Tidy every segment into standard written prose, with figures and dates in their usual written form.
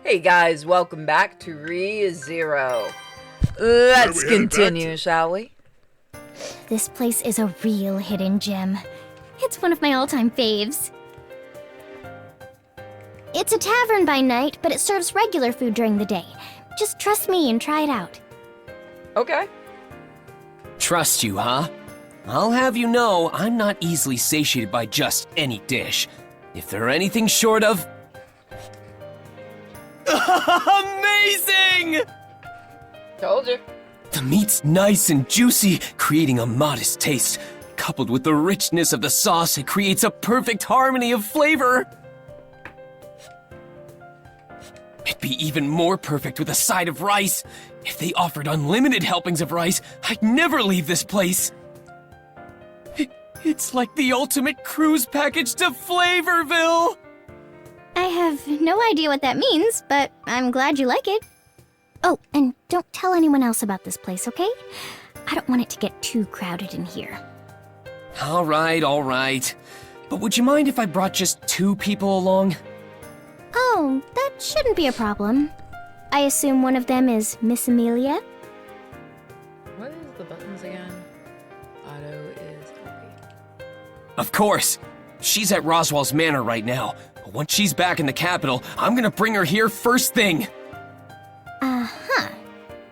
Hey guys, welcome back to rezero. Let's continue, shall we? This place is a real hidden gem. It's one of my all-time faves. It's a tavern by night, but it serves regular food during the day. Just trust me and try it out. Okay. Trust you, huh? I'll have you know, I'm not easily satiated by just any dish. If they're anything short of... Amazing! Told you. The meat's nice and juicy, creating a modest taste. Coupled with the richness of the sauce, it creates a perfect harmony of flavor. It'd be even more perfect with a side of rice. If they offered unlimited helpings of rice, I'd never leave this place. It's like the ultimate cruise package to Flavorville! I have no idea what that means, but I'm glad you like it. Oh, and don't tell anyone else about this place, okay? I don't want it to get too crowded in here. All right. But would you mind if I brought just 2 people along? Oh, that shouldn't be a problem. I assume one of them is Miss Amelia? What is the buttons again? Auto is happy. Of course. She's at Roswell's Manor right now. But once she's back in the capital, I'm gonna bring her here first thing. Uh-huh.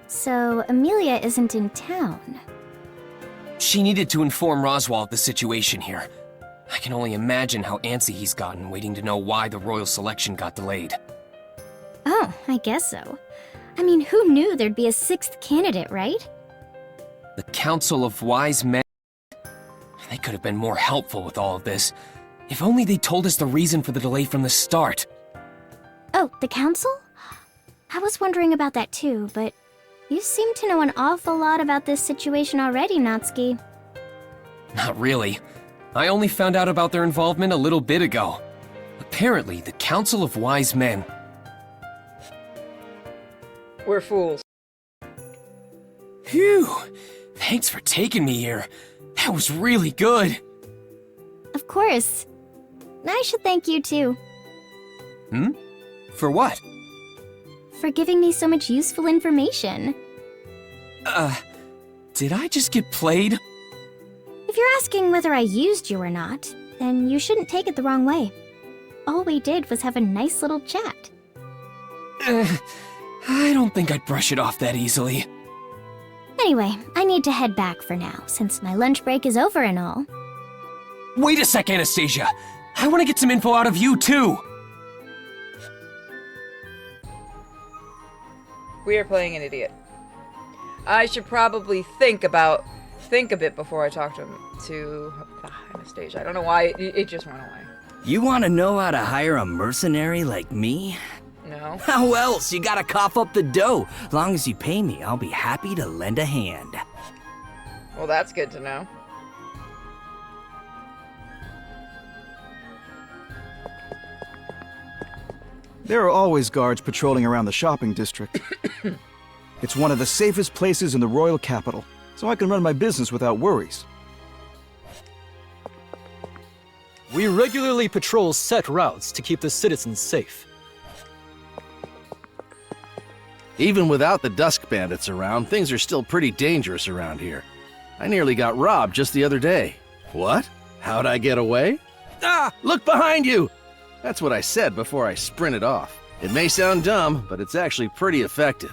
So Amelia isn't in town. She needed to inform Roswell of the situation here. I can only imagine how antsy he's gotten waiting to know why the royal selection got delayed. Oh, I guess so. I mean, who knew there'd be a 6th candidate, right? The Council of Wise Men... They could have been more helpful with all of this. If only they told us the reason for the delay from the start. Oh, the council? I was wondering about that too, but you seem to know an awful lot about this situation already, Natsuki. Not really. I only found out about their involvement a little bit ago. Apparently, the Council of Wise Men... We're fools. Phew! Thanks for taking me here. That was really good. Of course. I should thank you too. For what? For giving me so much useful information. Did I just get played? If you're asking whether I used you or not, then you shouldn't take it the wrong way. All we did was have a nice little chat. I don't think I'd brush it off that easily. Anyway, I need to head back for now, since my lunch break is over and all. Wait a sec, Anastasia. I want to get some info out of you, too. We are playing an idiot. I should probably think a bit before I talk to him, to Anastasia. I don't know why, it just went away. You want to know how to hire a mercenary like me? No. How else? You gotta cough up the dough. Long as you pay me, I'll be happy to lend a hand. Well, that's good to know. There are always guards patrolling around the shopping district. It's one of the safest places in the royal capital, so I can run my business without worries. We regularly patrol set routes to keep the citizens safe. Even without the Dusk Bandits around, things are still pretty dangerous around here. I nearly got robbed just the other day. What? How'd I get away? Ah! Look behind you! That's what I said before I sprinted off. It may sound dumb, but it's actually pretty effective.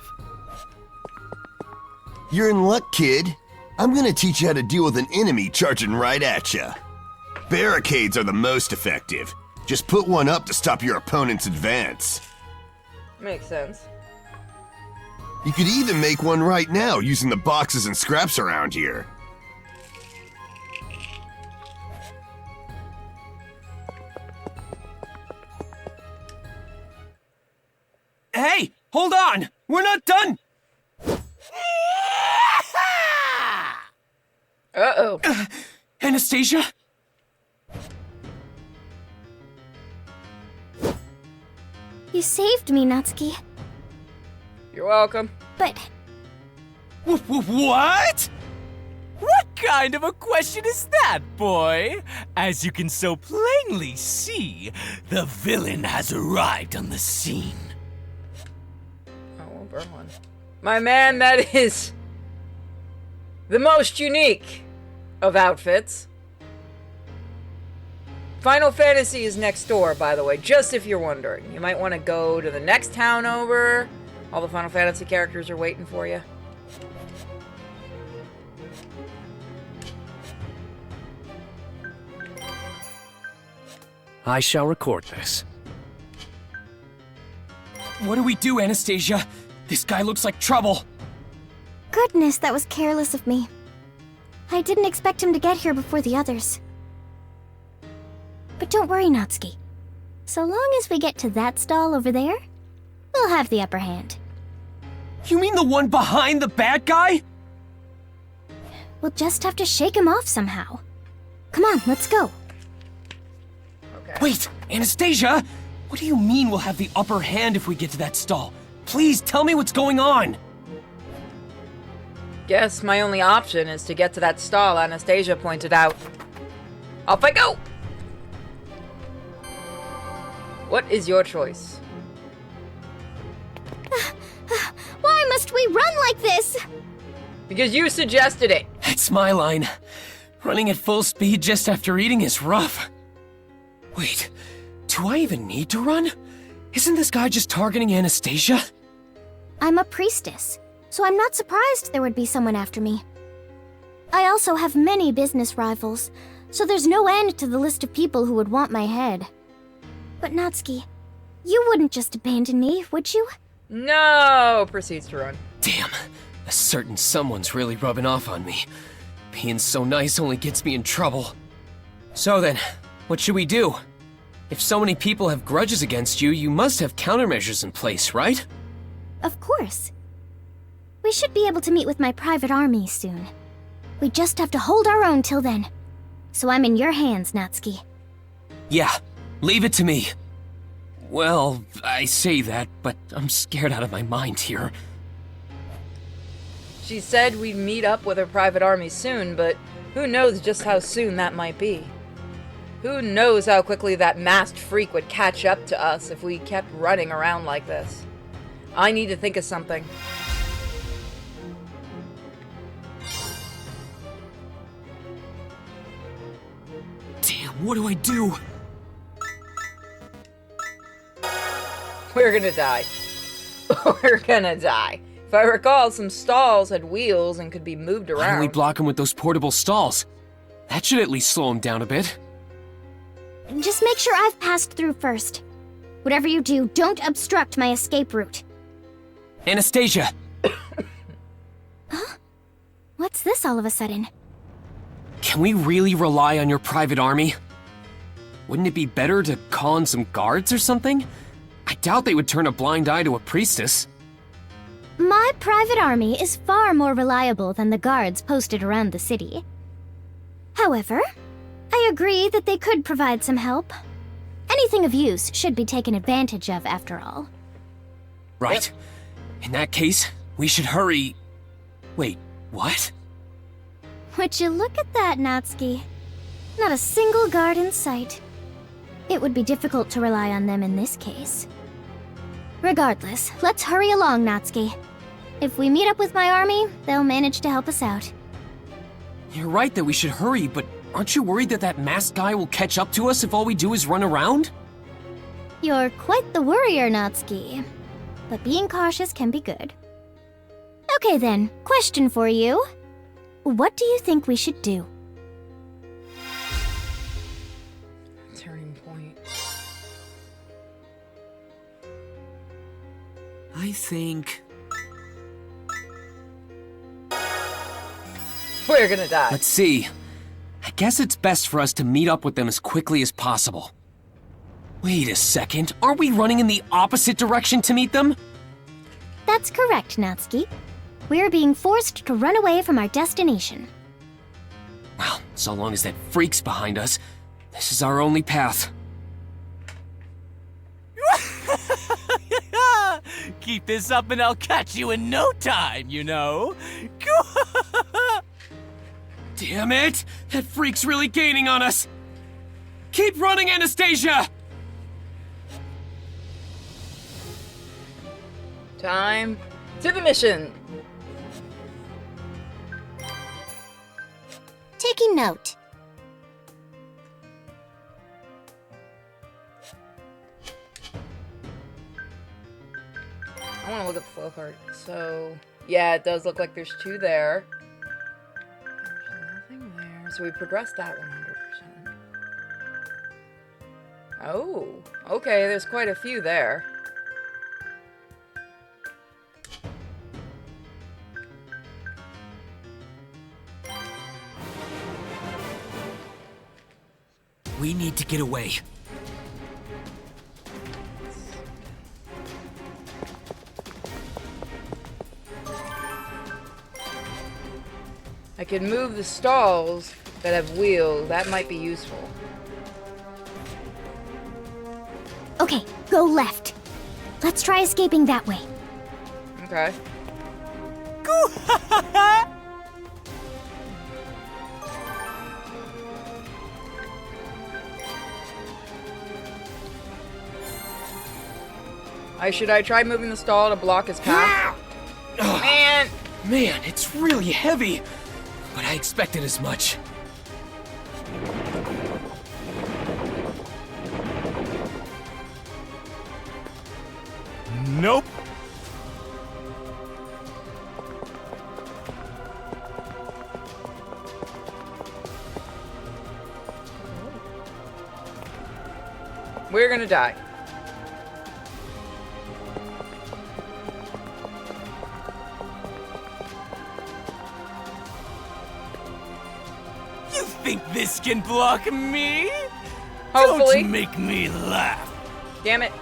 You're in luck, kid. I'm gonna teach you how to deal with an enemy charging right at you. Barricades are the most effective. Just put one up to stop your opponent's advance. Makes sense. You could even make one right now using the boxes and scraps around here. Hey, hold on! We're not done! Uh-oh. Anastasia? You saved me, Natsuki. You're welcome. But What? What kind of a question is that, boy? As you can so plainly see, the villain has arrived on the scene. burn one. My man, that is the most unique of outfits. Final Fantasy is next door, by the way, just if you're wondering. You might want to go to the next town over. All the Final Fantasy characters are waiting for you. I shall record this. What do we do, Anastasia? This guy looks like trouble. Goodness, that was careless of me. I didn't expect him to get here before the others. But don't worry, Natsuki. So long as we get to that stall over there, we'll have the upper hand. You mean the one behind the bad guy? We'll just have to shake him off somehow. Come on, let's go. Okay. Wait, Anastasia! What do you mean we'll have the upper hand if we get to that stall? Please tell me what's going on! Guess my only option is to get to that stall Anastasia pointed out. Off I go! What is your choice? Why must we run like this? Because you suggested it. That's my line. Running at full speed just after eating is rough. Wait, do I even need to run? Isn't this guy just targeting Anastasia? I'm a priestess, so I'm not surprised there would be someone after me. I also have many business rivals, so there's no end to the list of people who would want my head. But Natsuki, you wouldn't just abandon me, would you? No! Proceeds to run. Damn, a certain someone's really rubbing off on me. Being so nice only gets me in trouble. So then, what should we do? If so many people have grudges against you, you must have countermeasures in place, right? Of course. We should be able to meet with my private army soon. We just have to hold our own till then. So I'm in your hands, Natsuki. Yeah, leave it to me. Well, I say that, but I'm scared out of my mind here. She said we'd meet up with her private army soon, but who knows just how soon that might be. Who knows how quickly that masked freak would catch up to us if we kept running around like this. I need to think of something. Damn, what do I do? We're gonna die. We're gonna die. If I recall, some stalls had wheels and could be moved Why don't we around. block him with those portable stalls? That should at least slow him down a bit. Just make sure I've passed through first. Whatever you do, don't obstruct my escape route. Anastasia! What's this all of a sudden? Can we really rely on your private army? Wouldn't it be better to call in some guards or something? I doubt they would turn a blind eye to a priestess. My private army is far more reliable than the guards posted around the city. However, I agree that they could provide some help. Anything of use should be taken advantage of, after all. Right. In that case, we should hurry... Wait, what? Would you look at that, Natsuki? Not a single guard in sight. It would be difficult to rely on them in this case. Regardless, let's hurry along, Natsuki. If we meet up with my army, they'll manage to help us out. You're right that we should hurry, but aren't you worried that that masked guy will catch up to us if all we do is run around? You're quite the worrier, Natsuki. But being cautious can be good. Okay then, question for you. What do you think we should do? Turning point. I think... We're gonna die. Let's see. I guess it's best for us to meet up with them as quickly as possible. Wait a second, aren't we running in the opposite direction to meet them? That's correct, Natsuki. We're being forced to run away from our destination. Well, so long as that freak's behind us, this is our only path. Keep this up and I'll catch you in no time, you know. Damn it! That freak's really gaining on us! Keep running, Anastasia! Time To the mission! Taking note. I want to look at the flow card. So, yeah, it does look like there's 2 there. There's nothing there. So we progressed that 100%. Oh, okay, there's quite a few there. We need to get away. I could move the stalls that have wheels. That might be useful. Okay, go left. Let's try escaping that way. Okay. Should I try moving the stall to block his path? Man! Man, it's really heavy. But I expected as much. Nope. We're gonna die. You think this can block me? Hopefully. Don't make me laugh. Damn it.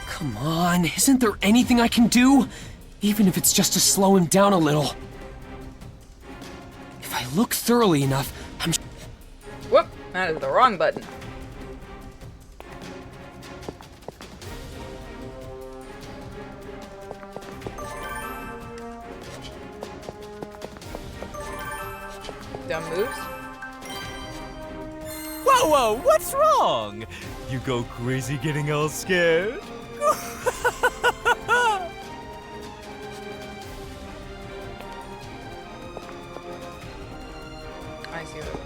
Come on, isn't there anything I can do? Even if it's just to slow him down a little. If I look thoroughly enough, I'm... Whoop! That is the wrong button. Dumb moves. Whoa, whoa, what's wrong? You go crazy getting all scared? I see what.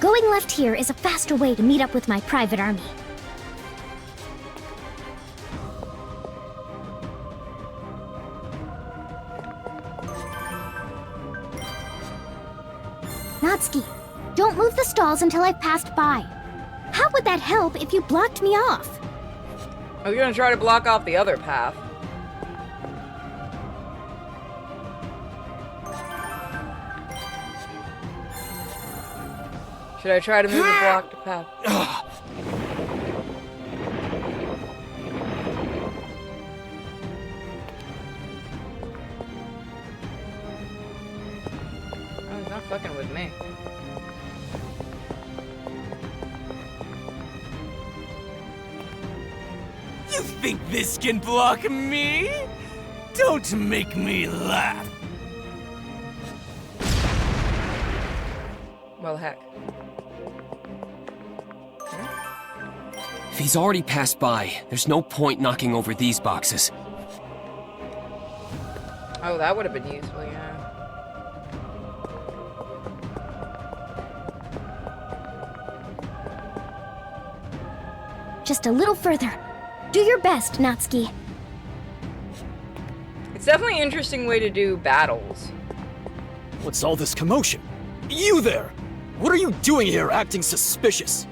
Going left here is a faster way to meet up with my private army. Natsuki, don't move the stalls until I've passed by. How would that help if you blocked me off? I was gonna try to block off the other path. Should I try to move the blocked path? Oh, he's not fucking with me. You think this can block me? Don't make me laugh. Well, heck. If he's already passed by, there's no point knocking over these boxes. Oh, that would have been useful, yeah. Just a little further. Do your best, Natsuki. It's definitely an interesting way to do battles. What's all this commotion? You there! What are you doing here acting suspicious?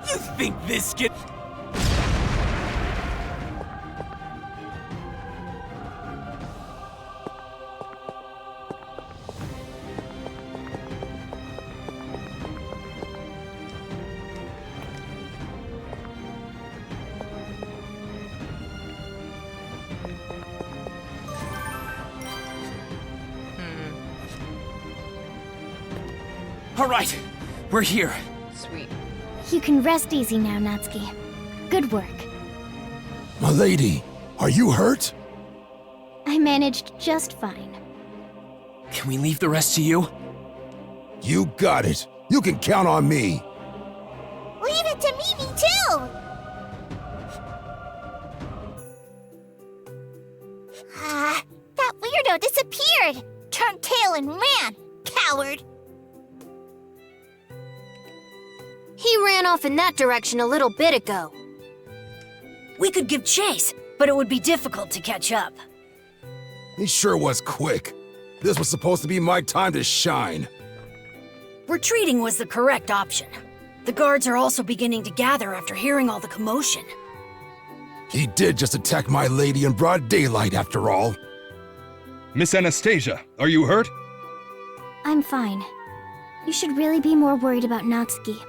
You think this can... All right, we're here. Sweet. You can rest easy now, Natsuki. Good work. My lady, are you hurt? I managed just fine. Can we leave the rest to you? You got it. You can count on me. Leave it to Mimi, too! That weirdo disappeared! Turned tail and ran! Coward! He ran off in that direction a little bit ago. We could give chase, but it would be difficult to catch up. He sure was quick. This was supposed to be my time to shine. Retreating was the correct option. The guards are also beginning to gather after hearing all the commotion. He did just attack my lady in broad daylight, after all. Miss Anastasia, are you hurt? I'm fine. You should really be more worried about Natsuki.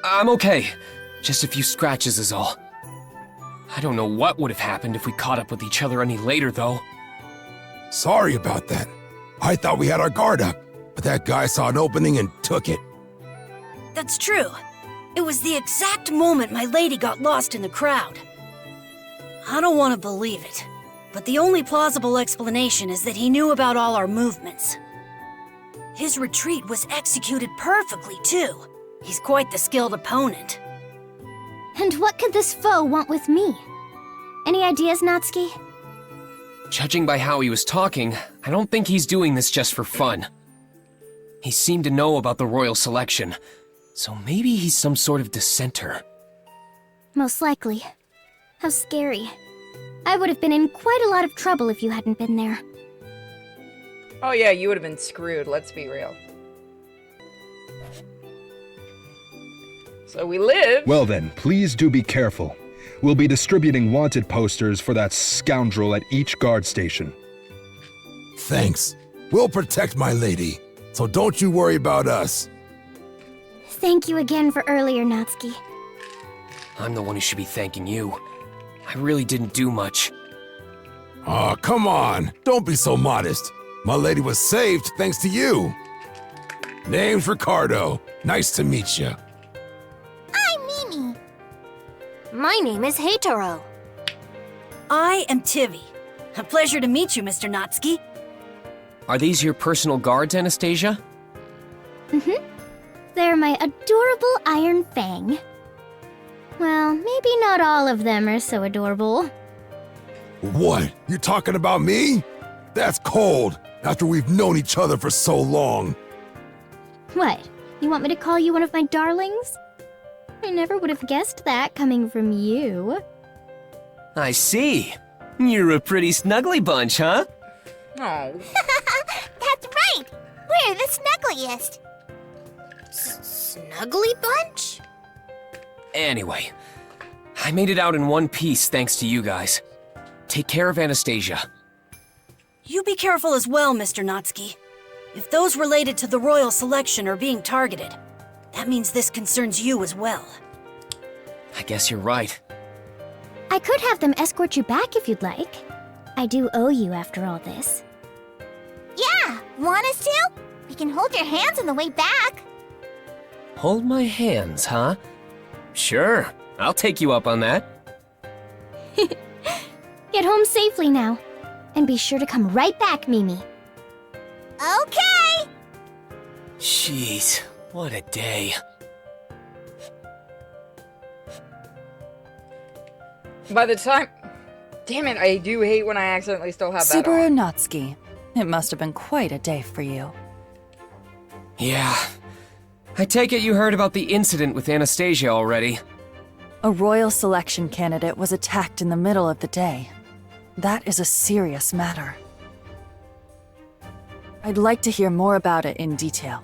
I'm okay. Just a few scratches is all. I don't know what would have happened if we caught up with each other any later, though. Sorry about that. I thought we had our guard up, but that guy saw an opening and took it. That's true. It was the exact moment my lady got lost in the crowd. I don't want to believe it, but the only plausible explanation is that he knew about all our movements. His retreat was executed perfectly, too. He's quite the skilled opponent. And what could this foe want with me? Any ideas, Natsuki? Judging by how he was talking, I don't think he's doing this just for fun. He seemed to know about the royal selection, so maybe he's some sort of dissenter. Most likely. How scary. I would have been in quite a lot of trouble if you hadn't been there. Oh yeah, you would have been screwed, let's be real. So we live. Well then, please do be careful. We'll be distributing wanted posters for that scoundrel at each guard station. Thanks. We'll protect my lady, so don't you worry about us. Thank you again for earlier, Natsuki. I'm the one who should be thanking you. I really didn't do much. Aw, come on. Don't be so modest. My lady was saved thanks to you. Name's Ricardo. Nice to meet you. I'm Mimi. My name is Heitaro. I am Tivy. A pleasure to meet you, Mr. Natsuki. Are these your personal guards, Anastasia? They're my adorable Iron Fang. Well, maybe not all of them are so adorable. What? You talking about me? That's cold, after we've known each other for so long. What? You want me to call you one of my darlings? I never would have guessed that coming from you. I see. You're a pretty snuggly bunch, huh? Oh. That's right! We're the snuggliest! Snuggly bunch? Anyway, I made it out in one piece thanks to you guys. Take care of Anastasia. You be careful as well, Mr. Natsuki. If those related to the royal selection are being targeted, that means this concerns you as well. I guess you're right. I could have them escort you back if you'd like. I do owe you after all this. Yeah! Want us to? We can hold your hands on the way back. Hold my hands, huh? Sure, I'll take you up on that. Get home safely now. And be sure to come right back, Mimi. Okay! Jeez, what a day. By the time... Damn it, I do hate when I accidentally still have that Subaru on. Natsuki. It must have been quite a day for you. Yeah. I take it you heard about the incident with Anastasia already. A royal selection candidate was attacked in the middle of the day. That is a serious matter. I'd like to hear more about it in detail.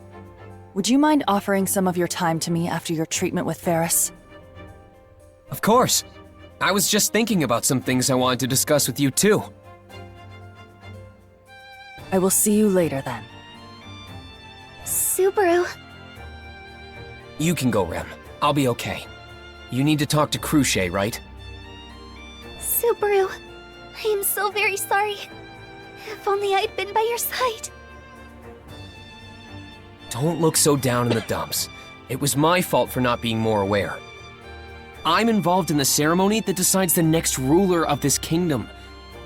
Would you mind offering some of your time to me after your treatment with Ferris? Of course. I was just thinking about some things I wanted to discuss with you too. I will see you later then. Subaru. You can go, Rem. I'll be okay. You need to talk to Cruchet, right? Subaru. I am so very sorry. If only I'd been by your side. Don't look so down in the dumps. It was my fault for not being more aware. I'm involved in the ceremony that decides the next ruler of this kingdom.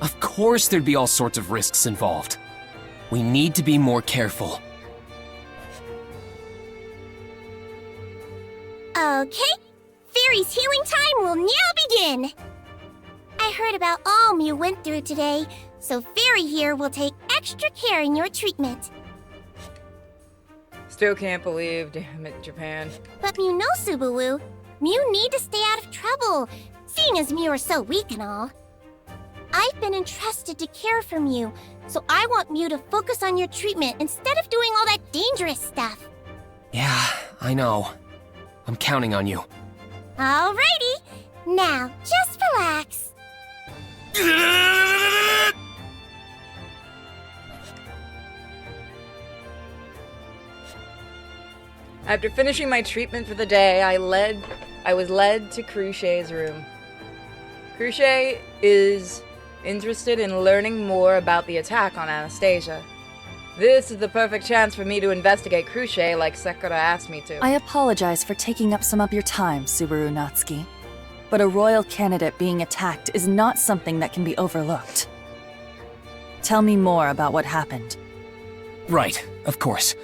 Of course there'd be all sorts of risks involved. We need to be more careful. Okay, Fairy's healing time will now begin! I heard about all Mew went through today, so Fairy here will take extra care in your treatment. Still can't believe, damn it, Japan. But Mew knows, Subaru. Mew need to stay out of trouble, seeing as Mew are so weak and all. I've been entrusted to care for Mew, so I want Mew to focus on your treatment instead of doing all that dangerous stuff. Yeah, I know. I'm counting on you. Alrighty, now just relax. After finishing my treatment for the day, I was led to Cruchet's room. Cruchet is interested in learning more about the attack on Anastasia. This is the perfect chance for me to investigate Cruchet like Sakura asked me to. I apologize for taking up some of your time, Subaru Natsuki. But a royal candidate being attacked is not something that can be overlooked. Tell me more about what happened. Right, of course.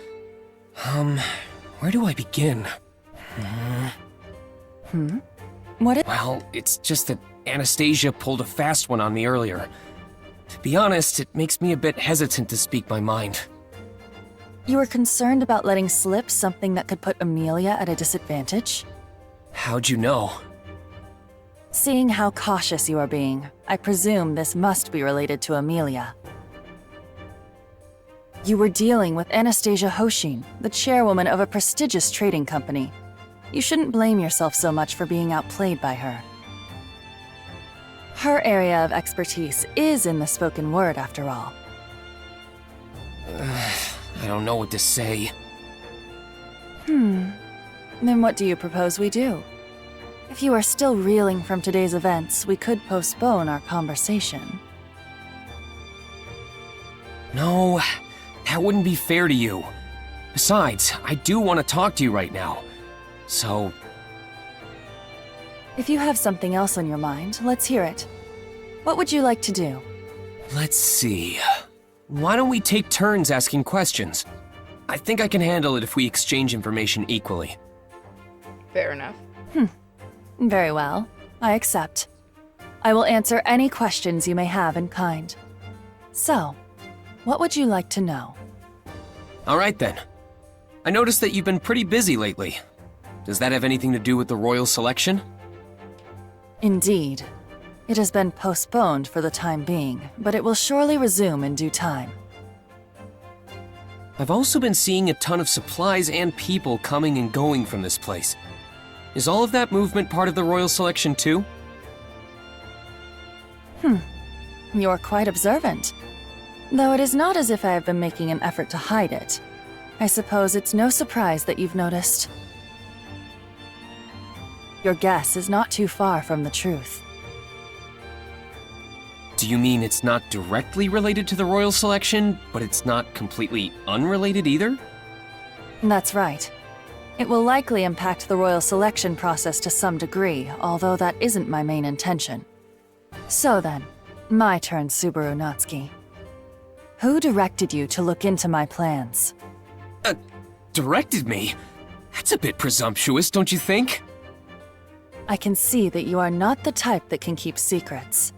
Where do I begin? Well, it's just that Anastasia pulled a fast one on me earlier. To be honest, it makes me a bit hesitant to speak my mind. You were concerned about letting slip something that could put Amelia at a disadvantage? How'd you know? Seeing how cautious you are being, I presume this must be related to Amelia. You were dealing with Anastasia Hoshin, the chairwoman of a prestigious trading company. You shouldn't blame yourself so much for being outplayed by her. Her area of expertise is in the spoken word, after all. I don't know what to say. Then what do you propose we do? If you are still reeling from today's events, we could postpone our conversation. No, that wouldn't be fair to you. Besides, I do want to talk to you right now. So... If you have something else on your mind, let's hear it. What would you like to do? Let's see. Why don't we take turns asking questions? I think I can handle it if we exchange information equally. Fair enough. Very well. I accept. I will answer any questions you may have in kind. So, what would you like to know? All right then. I noticed that you've been pretty busy lately. Does that have anything to do with the royal selection? Indeed. It has been postponed for the time being, but it will surely resume in due time. I've also been seeing a ton of supplies and people coming and going from this place. Is all of that movement part of the royal selection too? You're quite observant. Though it is not as if I have been making an effort to hide it. I suppose it's no surprise that you've noticed. Your guess is not too far from the truth. Do you mean it's not directly related to the royal selection, but it's not completely unrelated either? That's right. It will likely impact the royal selection process to some degree, although that isn't my main intention. So then, my turn, Subaru Natsuki. Who directed you to look into my plans? Directed me? That's a bit presumptuous, don't you think? I can see that you are not the type that can keep secrets.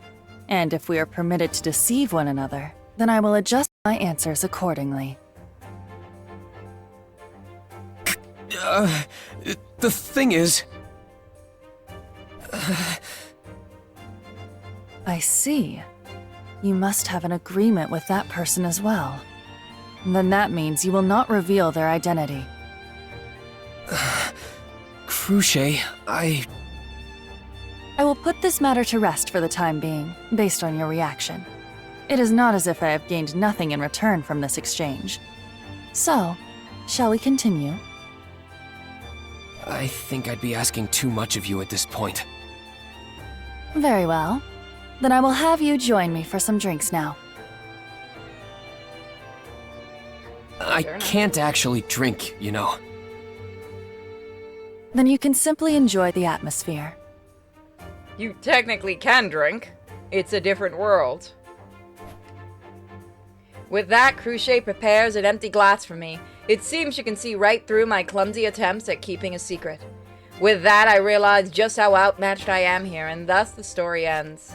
And if we are permitted to deceive one another, then I will adjust my answers accordingly. The thing is... I see. You must have an agreement with that person as well. Then that means you will not reveal their identity. Cruchet, I will put this matter to rest for the time being, based on your reaction. It is not as if I have gained nothing in return from this exchange. So, shall we continue? I think I'd be asking too much of you at this point. Very well. Then I will have you join me for some drinks now. I can't actually drink, you know. Then you can simply enjoy the atmosphere. You technically can drink. It's a different world. With that, Cruche prepares an empty glass for me. It seems she can see right through my clumsy attempts at keeping a secret. With that, I realize just how outmatched I am here, and thus the story ends.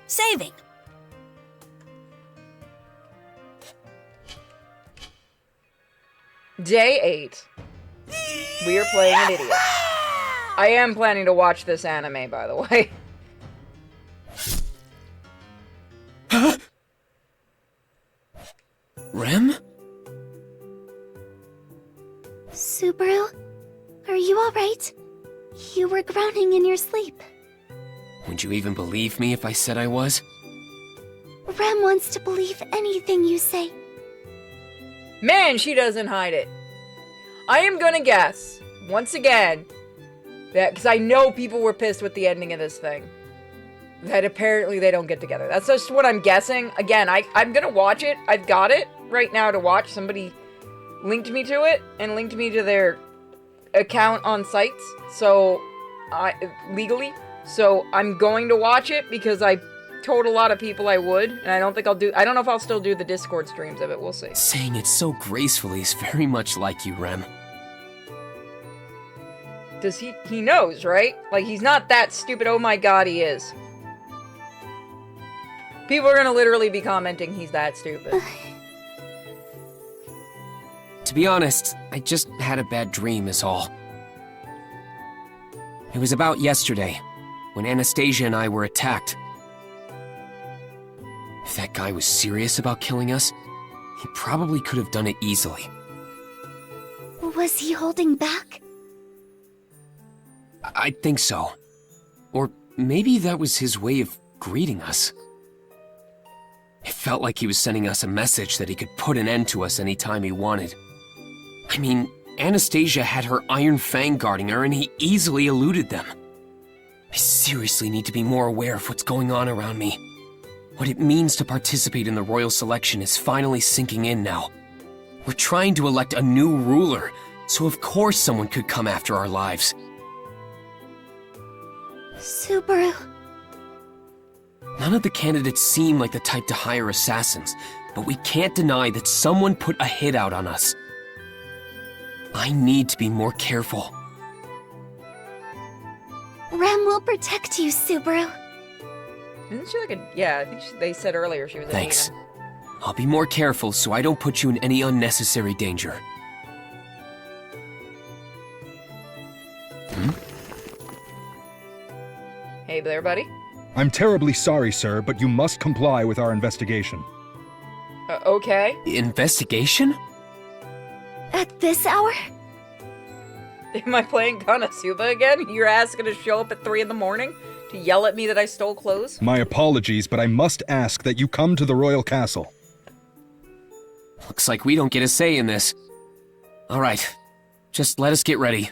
Saving. Day 8. We are playing an idiot. I am planning to watch this anime, by the way. Rem? Subaru, are you alright? You were groaning in your sleep. Would you even believe me if I said I was? Rem wants to believe anything you say. Man, she doesn't hide it. I am gonna guess, once again, that, because I know people were pissed with the ending of this thing, that apparently they don't get together. That's just what I'm guessing. Again, I'm gonna watch it. I've got it right now to watch. Somebody linked me to it and linked me to their account on sites, so legally. So I'm going to watch it because I told a lot of people I would, and I don't think I don't know if I'll still do the Discord streams of it. We'll see. Saying it so gracefully is very much like you, Rem. Does he knows, right? Like, he's not that stupid. Oh my god, he is. People are gonna literally be commenting he's that stupid. To be honest, I just had a bad dream is all. It was about yesterday, when Anastasia and I were attacked. If that guy was serious about killing us, he probably could have done it easily. Was he holding back? I think so. Or maybe that was his way of greeting us. It felt like he was sending us a message that he could put an end to us anytime he wanted. I mean, Anastasia had her Iron Fang guarding her and he easily eluded them. I seriously need to be more aware of what's going on around me. What it means to participate in the royal selection is finally sinking in now. We're trying to elect a new ruler, so of course someone could come after our lives. Subaru. None of the candidates seem like the type to hire assassins, but we can't deny that someone put a hit out on us. I need to be more careful. Rem will protect you, Subaru. Isn't she like a... Yeah, I think they said earlier she was a Thanks. demon. I'll be more careful so I don't put you in any unnecessary danger. Hey there, buddy. I'm terribly sorry, sir, but you must comply with our investigation. Okay. Investigation? At this hour? Am I playing Konosuba again? You're asking to show up at 3 in the morning to yell at me that I stole clothes? My apologies, but I must ask that you come to the royal castle. Looks like we don't get a say in this. Alright, just let us get ready.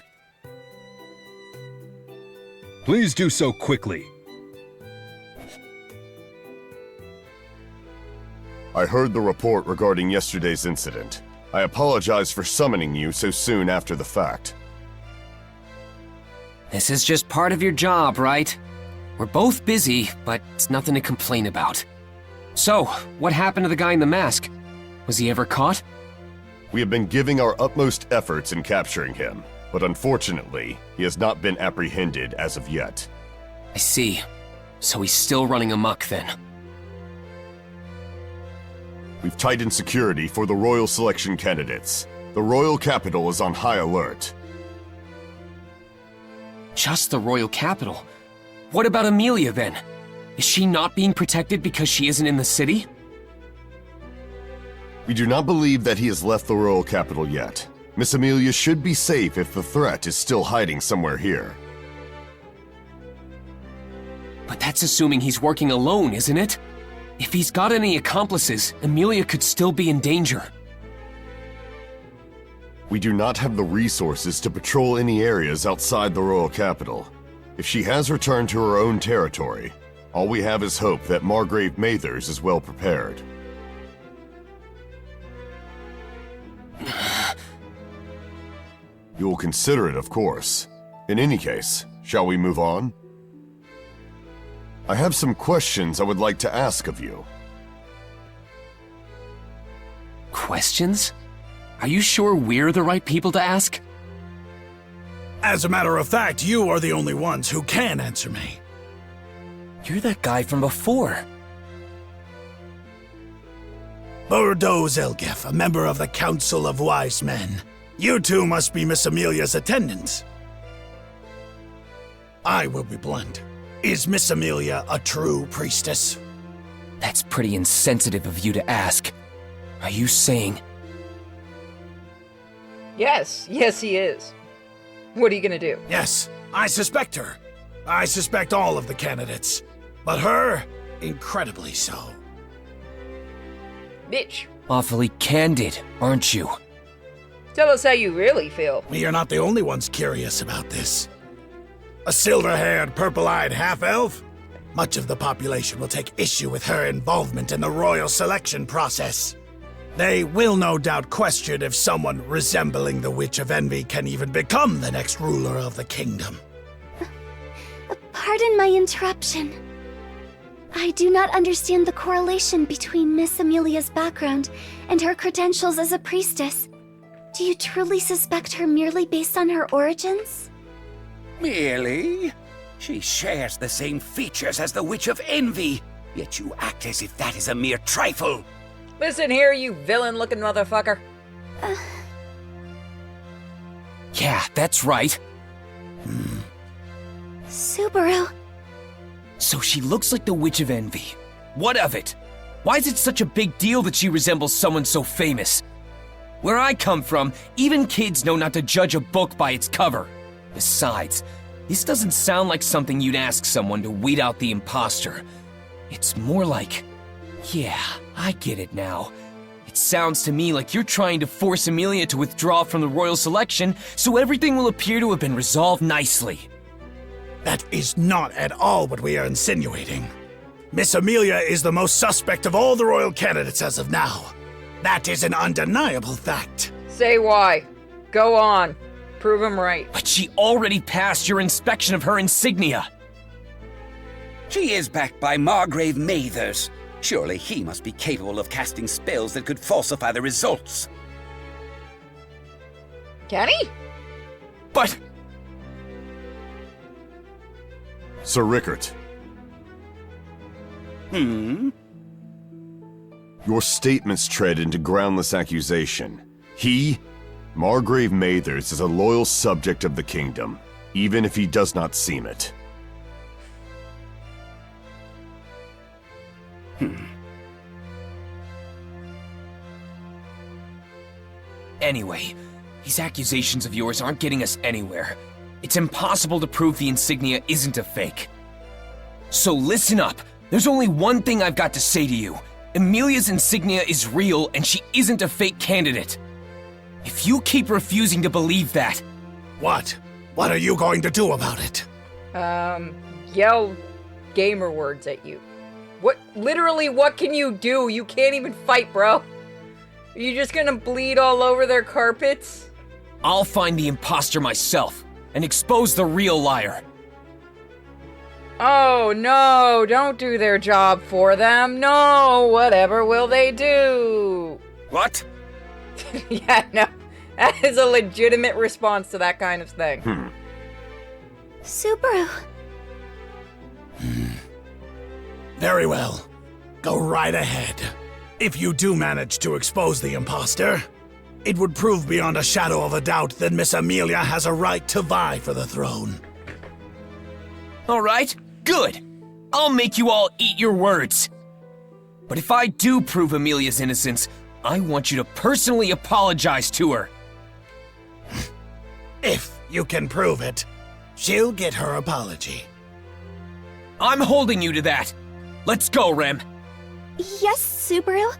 Please do so quickly. I heard the report regarding yesterday's incident. I apologize for summoning you so soon after the fact. This is just part of your job, right? We're both busy, but it's nothing to complain about. So, what happened to the guy in the mask? Was he ever caught? We have been giving our utmost efforts in capturing him, but unfortunately, he has not been apprehended as of yet. I see. So he's still running amok then. We've tightened security for the royal selection candidates. The royal capital is on high alert. Just the royal capital? What about Amelia then? Is she not being protected because she isn't in the city? We do not believe that he has left the royal capital yet. Miss Amelia should be safe if the threat is still hiding somewhere here. But that's assuming he's working alone, isn't it? If he's got any accomplices, Amelia could still be in danger. We do not have the resources to patrol any areas outside the royal capital. If she has returned to her own territory, All we have is hope that Margrave Mathers is well prepared. You will consider it, of course. In any case, shall we move on? I have some questions I would like to ask of you. Questions? Are you sure we're the right people to ask? As a matter of fact, you are the only ones who can answer me. You're that guy from before. Bordeaux Zelgef, a member of the Council of Wise Men. You two must be Miss Amelia's attendants. I will be blunt. Is Miss Amelia a true priestess? That's pretty insensitive of you to ask. Are you saying... Yes, he is. What are you gonna do? Yes, I suspect her. I suspect all of the candidates. But her, incredibly so. Bitch. Awfully candid, aren't you? Tell us how you really feel. We are not the only ones curious about this. A silver-haired, purple-eyed half-elf? Much of the population will take issue with her involvement in the royal selection process. They will no doubt question if someone resembling the Witch of Envy can even become the next ruler of the kingdom. Pardon my interruption. I do not understand the correlation between Miss Amelia's background and her credentials as a priestess. Do you truly suspect her merely based on her origins? Merely? She shares the same features as the Witch of Envy, yet you act as if that is a mere trifle. Listen here, you villain-looking motherfucker. Yeah, that's right. Subaru. So she looks like the Witch of Envy. What of it? Why is it such a big deal that she resembles someone so famous? Where I come from, even kids know not to judge a book by its cover. Besides, this doesn't sound like something you'd ask someone to weed out the imposter. It's more like... Yeah, I get it now. It sounds to me like you're trying to force Amelia to withdraw from the royal selection so everything will appear to have been resolved nicely. That is not at all what we are insinuating. Miss Amelia is the most suspect of all the royal candidates as of now. That is an undeniable fact. Say why. Go on. Prove him right. But she already passed your inspection of her insignia. She is backed by Margrave Mathers. Surely he must be capable of casting spells that could falsify the results. Can he? But... Sir Rickert. Your statements tread into groundless accusation. He, Margrave Mathers, is a loyal subject of the kingdom, even if he does not seem it. Anyway, these accusations of yours aren't getting us anywhere. It's impossible to prove the insignia isn't a fake. So listen up. There's only one thing I've got to say to you. Amelia's insignia is real and she isn't a fake candidate. If you keep refusing to believe that... What? What are you going to do about it? Yell gamer words at you. Literally, what can you do? You can't even fight, bro. Are you just gonna bleed all over their carpets? I'll find the imposter myself and expose the real liar. Oh, no, don't do their job for them. No, whatever will they do? What? Yeah, no. That is a legitimate response to that kind of thing. Subaru. Very well. Go right ahead. If you do manage to expose the imposter, it would prove beyond a shadow of a doubt that Miss Amelia has a right to vie for the throne. All right, good. I'll make you all eat your words. But if I do prove Amelia's innocence, I want you to personally apologize to her. If you can prove it, she'll get her apology. I'm holding you to that. Let's go, Rem. Yes, Subaru.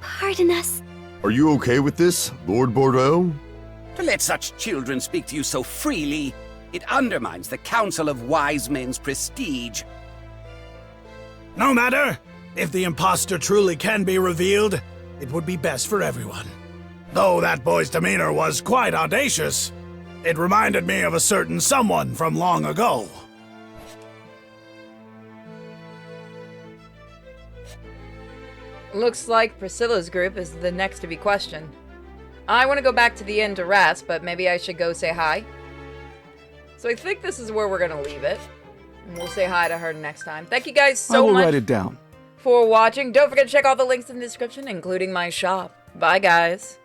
Pardon us. Are you okay with this, Lord Bordeaux? To let such children speak to you so freely, it undermines the Council of Wise Men's prestige. No matter, if the imposter truly can be revealed, it would be best for everyone. Though that boy's demeanor was quite audacious, it reminded me of a certain someone from long ago. Looks like Priscilla's group is the next to be questioned. I want to go back to the inn to rest, but maybe I should go say hi. So I think this is where we're going to leave it. And we'll say hi to her next time. Thank you guys so I will much write it down. for watching. Don't forget to check all the links in the description, including my shop. Bye, guys.